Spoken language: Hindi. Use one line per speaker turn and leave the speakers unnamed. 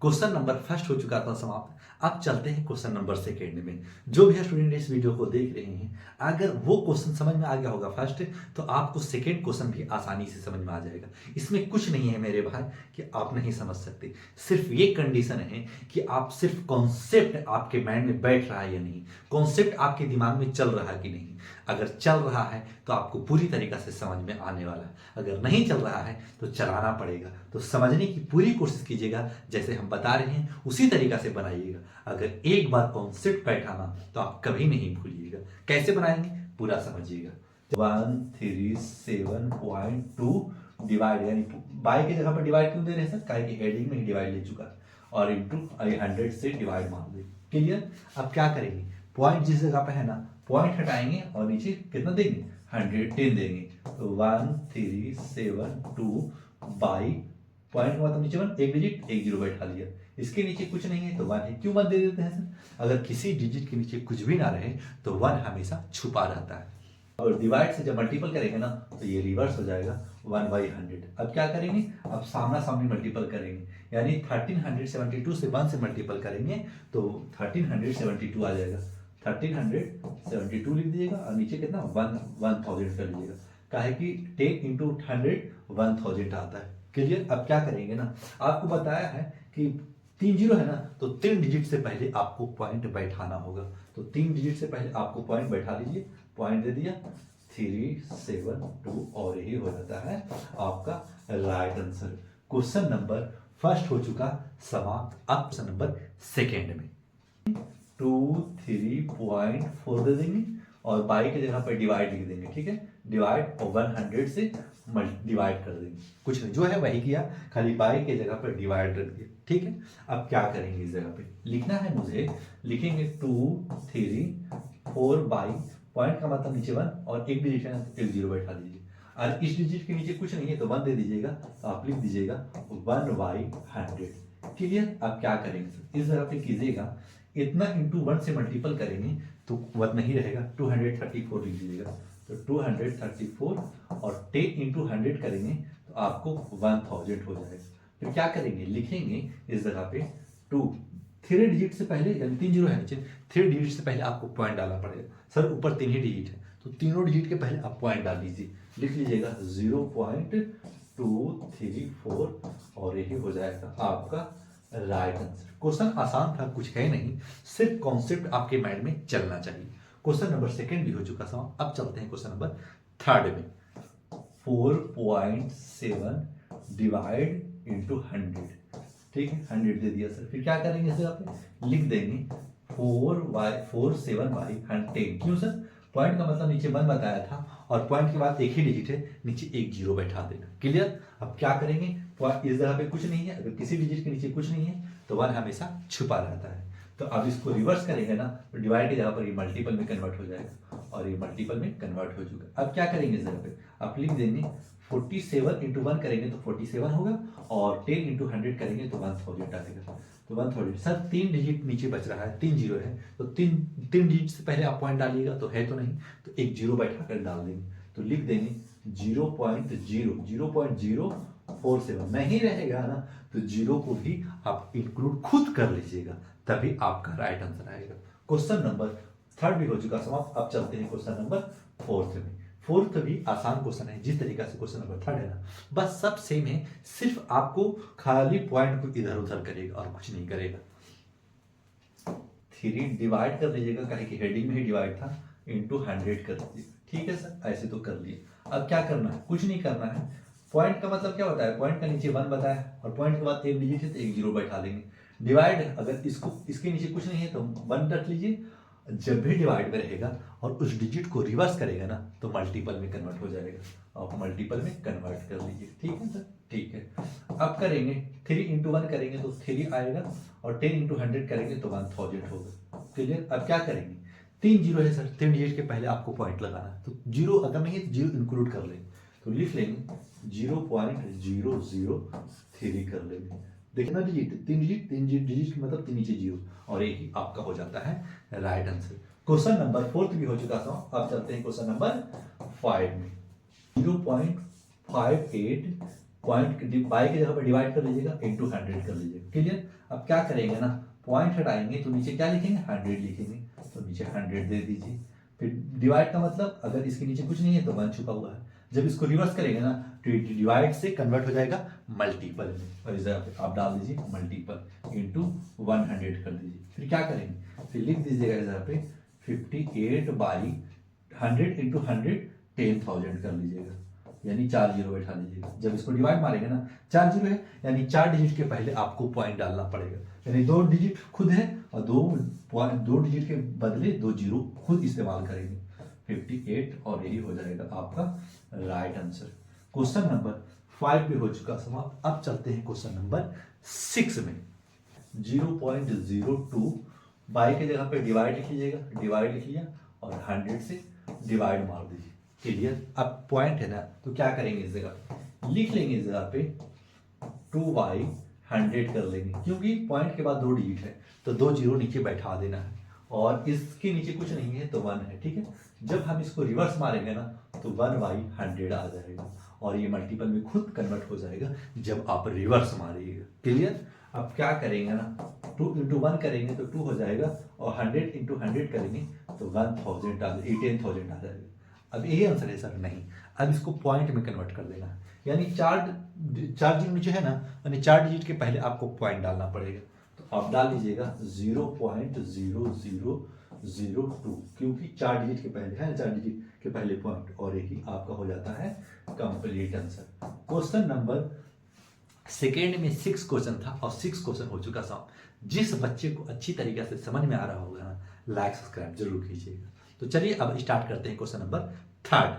क्वेश्चन नंबर फर्स्ट हो चुका था समाप्त। अब चलते हैं क्वेश्चन नंबर सेकेंड में। जो भी स्टूडेंट इस वीडियो को देख रहे हैं, अगर वो क्वेश्चन समझ में आ गया होगा फर्स्ट, तो आपको सेकेंड क्वेश्चन भी आसानी से समझ में आ जाएगा। इसमें कुछ नहीं है मेरे भाई कि आप नहीं समझ सकते, सिर्फ ये कंडीशन है कि आप सिर्फ कॉन्सेप्ट आपके माइंड में बैठ रहा है या नहीं, कॉन्सेप्ट आपके दिमाग में चल रहा है कि नहीं। अगर चल रहा है तो आपको पूरी तरीका से समझ में आने वाला है, अगर नहीं चल रहा है तो चलाना पड़ेगा। तो समझने की पूरी कोशिश कीजिएगा, जैसे हम बता रहे हैं उसी तरीका से बनाइएगा। अगर एक बार कॉन्सेप्ट बैठा ना तो आप कभी नहीं भूलिएगा। कैसे बनाएंगे पूरा समझिएगा। 137.2 डिवाइड, यानी बाई की जगह पर डिवाइड क्यों दे रहे हैं सर, काहे कि हेडिंग में ही डिवाइड ले चुका है, और इंटू 100 से डिवाइड मान दे। क्लियर। अब क्या करेंगे, पॉइंट जिस जगह पे है ना, पॉइंट हटाएंगे और नीचे कितना देंगे, 110 देंगे। तो 1372 बाई पॉइंट का मतलब नीचे 1, एक डिजिट एक जीरो बैठा लिया। इसके नीचे कुछ नहीं है तो 1 है। क्यों 1 दे देते हैं सर, अगर किसी डिजिट के नीचे कुछ भी ना रहे तो 1 हमेशा छुपा रहता है। और डिवाइड से जब मल्टीपल करेंगे ना तो ये रिवर्स हो जाएगा 1/100। अब क्या करेंगे, अब सामना सामनी मल्टीपल करेंगे, यानी 1372 से 1 से मल्टीपल करेंगे तो 1372 आ जाएगा। 1372 लिख दीजिएगा और नीचे कितना 1000 कर लीजिएगा, काहे कि 10 इंटू 100 1000 आता है। क्लियर। अब क्या करेंगे ना, आपको बताया है कि 3 जीरो है ना, तो 3 डिजिट से पहले आपको पॉइंट बैठाना होगा। तो 3 डिजिट से पहले आपको पॉइंट बैठा लीजिए, पॉइंट दे दिया 372 और यही हो जाता है आपका right answer. Question number first हो चुका समाप्त। अब क्वेश्चन नंबर सेकेंड में 23.4 दे देंगे और बाई की जगह पर डिवाइड लिख देंगे। ठीक है, डिवाइड और 100 से डिवाइड कर देंगे, कुछ नहीं जो है वही किया, खाली बाई की जगह पर डिवाइड रख दिया। ठीक है। अब क्या करेंगे, इस जगह पे लिखना है मुझे, लिखेंगे 234 बाई पॉइंट का मतलब नीचे 1 और एक डिजिट है तो एक जीरो बैठा दीजिए, और इस डिजिट के नीचे कुछ नहीं है तो 1 दे दीजिएगा, तो आप लिख दीजिएगा 1/100। क्लियर। अब क्या करेंगे, इस जगह पे कीजिएगा, इतना इंटू 1 से मल्टीपल करेंगे तो 1 नहीं रहेगा, 234 लिख दीजिएगा। तो 234 और 10 इंटू 100 करेंगे तो आपको 1000 हो जाएगा। फिर क्या करेंगे, लिखेंगे इस जगह पे 2 3 डिजिट से पहले, यानी 3 जीरो है नीचे, 3 डिजिट से पहले आपको पॉइंट डालना पड़ेगा। सर ऊपर 3 ही डिजिट है तो तीनों डिजिट के पहले आप पॉइंट डाल दीजिए, लिख लीजिएगा 0.234 और यही हो जाएगा आपका राइट आंसर। क्वेश्चन आसान था, कुछ है नहीं, सिर्फ कॉन्सेप्ट आपके माइंड में चलना चाहिए। क्वेश्चन नंबर सेकेंड भी हो चुका था। अब चलते हैं क्वेश्चन नंबर थर्ड में। 4.7 डिवाइड इंटू 100। ठीक है, 100 दे दिया सर। फिर क्या करेंगे सर, आप लिख देंगे 47/10। क्यों सर, पॉइंट का मतलब नीचे 1 बताया था और पॉइंट के बाद एक ही डिजिट है, नीचे एक जीरो बैठा देना। क्लियर। अब क्या करेंगे, इस जगह पे कुछ नहीं है, अगर किसी डिजिट के नीचे कुछ नहीं है तो 1 हमेशा छुपा रहता है। तो अब इसको रिवर्स करेंगे ना तो डिवाइड की जगह पर ये मल्टीपल में कन्वर्ट हो जाएगा और ये मल्टीपल में कन्वर्ट हो चुका। अब क्या करेंगे इस जगह पे, आप लिख देंगे 47 इंटू 1 करेंगे तो 47 होगा और 10 इंटू 100 करेंगे तो 1000 आएगा। तो 1000 सर 3 डिजिट नीचे बच रहा है, 3 जीरो है तो 3 डिजिट से पहले आप पॉइंट डालिएगा, तो है तो नहीं, तो एक जीरो बैठा कर डाल देंगे, तो लिख देंगे 0.047 नहीं रहेगा ना तो जीरो को भी आप इंक्लूड खुद कर लीजिएगा, तभी आपका राइट आंसर आएगा। क्वेश्चन नंबर थर्ड भी हो चुका समाप्त। अब चलते हैं क्वेश्चन नंबर फोर्थ में। फोर्थ भी आसान क्वेश्चन है, जिस तरीका से क्वेश्चन नंबर थर्ड है ना, बस सब सेम है, सिर्फ आपको खाली पॉइंट को इधर उधर करेगा और कुछ नहीं करेगा। 3 डिवाइड कर लीजिएगा, कहे कि हेडिंग में ही डिवाइड था, इंटू 100 कर लीजिएगा। ठीक है सर, ऐसे तो कर लिए। अब क्या करना है, कुछ नहीं करना है। पॉइंट का मतलब क्या होता है, पॉइंट का नीचे 1 बताया और पॉइंट के बाद एक डिजिट है तो एक जीरो बैठा देंगे। डिवाइड, अगर इसको इसके नीचे कुछ नहीं है तो 1 रख लीजिए, जब भी डिवाइड में रहेगा और उस डिजिट को रिवर्स करेगा ना तो मल्टीपल में कन्वर्ट हो जाएगा, आप मल्टीपल में कन्वर्ट कर लीजिए। ठीक है सर, ठीक है। अब करेंगे 3 इंटू 1 करेंगे तो 3 आएगा और 10 इंटू 100 करेंगे तो 1000 होगा। क्लियर। अब क्या करेंगे, 3 जीरो है सर, 3 डिजिट के पहले आपको पॉइंट लगाना है, तो जीरो अगर नहीं है तो जीरो इंक्लूड कर लेंगे, तो लिख लेंगे 0.003 कर लेंगे। देखना डिजिट 3 डिजिट, 3 डिजिट के मतलब 3 नीचे जीरो और एक ही आपका हो जाता है right answer. Question number fourth भी हो चुका था। अब चलते हैं क्वेश्चन नंबर 5 में। 0.58 पॉइंट बाई की जगह पर डिवाइड कर लीजिएगा, इंटू 100 कर लीजिएगा। क्लियर। अब क्या करेंगे ना, पॉइंट हटाएंगे तो नीचे क्या लिखेंगे, 100 लिखेंगे, तो नीचे 100 दे दीजिए। फिर डिवाइड का मतलब अगर इसके नीचे कुछ नहीं है तो 1 छुपा हुआ है। जब इसको रिवर्स करेंगे ना तो डिवाइड से कन्वर्ट हो जाएगा मल्टीपल में, और इस जगह आप डाल दीजिए मल्टीपल इंटू 100 कर दीजिए। फिर क्या करेंगे, फिर लिख दीजिएगा इस जगह पे 58 बाई 100 इंटू 100 10,000 कर लीजिएगा, यानी 4 जीरो बैठा लीजिएगा। जब इसको डिवाइड मारेंगे ना 4 जीरो है, यानी 4 डिजिट के पहले आपको पॉइंट डालना पड़ेगा, यानी 2 डिजिट खुद है और 2 डिजिट के बदले 2 जीरो खुद इस्तेमाल करेंगे। 58 और यही हो जाएगा आपका राइट आंसर। क्वेश्चन नंबर 5 भी हो चुका समाप्त। अब चलते हैं क्वेश्चन नंबर 6 में। 0.02 बाई की जगह पे डिवाइड लिख लीजिएगा, डिवाइड लिख लिया और 100 से डिवाइड मार दीजिए। क्लियर। अब पॉइंट है ना तो क्या करेंगे, इस जगह लिख लेंगे, इस जगह पे 2/100 कर लेंगे, क्योंकि पॉइंट के बाद 2 डिजिट है तो 2 जीरो नीचे बैठा देना है, और इसके नीचे कुछ नहीं है तो 1 है। ठीक है। जब हम इसको रिवर्स मारेंगे ना तो 1/100 आ जाएगा, और ये मल्टीपल में खुद कन्वर्ट हो जाएगा जब आप रिवर्स मारिएगा। क्लियर। अब क्या करेंगे ना, 2 इंटू 1 करेंगे तो 2 हो जाएगा, और 100 इंटू 100 करेंगे तो 10,000 10,000 आ जाएगा। अब यही आंसर है सर, नहीं। अब इसको पॉइंट में कन्वर्ट कर देना है, यानी 4 डिजिट नीचे है ना, यानी 4 डिजिट के पहले आपको पॉइंट डालना पड़ेगा। तो आप डाल लीजिएगा 0.0002, क्योंकि 4 डिजिट के पहले है, 4 डिजिट के पहले पॉइंट, और यही आपका हो जाता है complete answer. Question number second में 6 क्वेश्चन था और 6 क्वेश्चन हो चुका था। जिस बच्चे को अच्छी तरीके से समझ में आ रहा होगा ना, लाइक सब्सक्राइब जरूर कीजिएगा। तो चलिए अब स्टार्ट करते हैं क्वेश्चन नंबर 3।